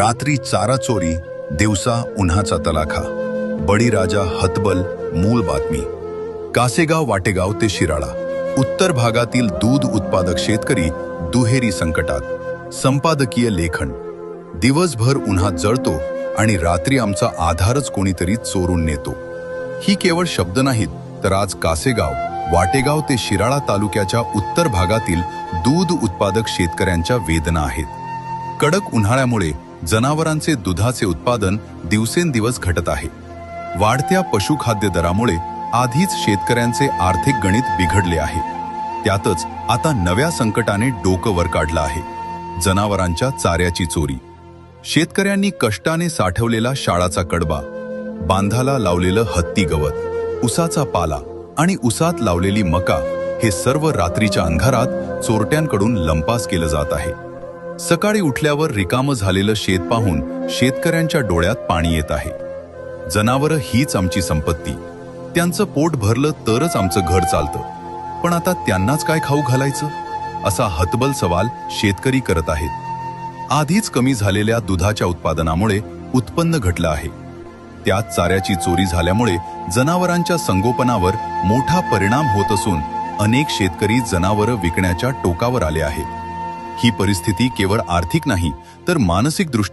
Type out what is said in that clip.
रात्री चारा चोरी, दिवसा उन्हाचा तलाखा. बळीराजा हतबल. मूळ बातमी. कासेगाव वाटेगाव ते शिराळा. उत्तर भागातील दूध उत्पादक शेतकरी दुहेरी संकटात. संपादकीय लेखन. दिवसभर उन्हात जळतो आणि रात्री आमचा आधारच कोणीतरी चोरून नेतो. ही केवळ शब्द नाहीत, तर आज कासेगाव वाटेगाव ते शिराळा तालुक्याच्या उत्तर भागातील दूध उत्पादक शेतकऱ्यांच्या वेदना आहेत. कडक उन्हाळ्यामुळे जनावरांचे दुधाचे उत्पादन दिवसेंदिवस घटत आहे. वाढत्या पशुखाद्य दरामुळे आधीच शेतकऱ्यांचे आर्थिक गणित बिघडले आहे. त्यातच आता नव्या संकटाने डोकं वर काढलं आहे. जनावरांच्या चाऱ्याची चोरी. शेतकऱ्यांनी कष्टाने साठवलेला शाळाचा कडबा, बांधाला लावलेलं हत्ती गवत, उसाचा पाला आणि उसात लावलेली मका हे सर्व रात्रीच्या अंधारात चोरट्यांकडून लंपास केलं जात आहे. सकाळी उठल्यावर रिकामं झालेलं शेत पाहून शेतकऱ्यांच्या डोळ्यात पाणी येत आहे. जनावरं हीच आमची संपत्ती, त्यांचं पोट भरलं तरच आमचं घर चालतं, पण आता त्यांनाच काय खाऊ घालायचं, असा हतबल सवाल शेतकरी करत आहेत. आधीच कमी झालेल्या दुधाच्या उत्पादनामुळे उत्पन्न घटलं आहे. त्यात चाऱ्याची चोरी झाल्यामुळे जनावरांच्या संगोपनावर मोठा परिणाम होत असून अनेक शेतकरी जनावरं विकण्याच्या टोकावर आले आहेत. ही परिस्थिती केवळ आर्थिक नाही, तर मानसिक दृष्टी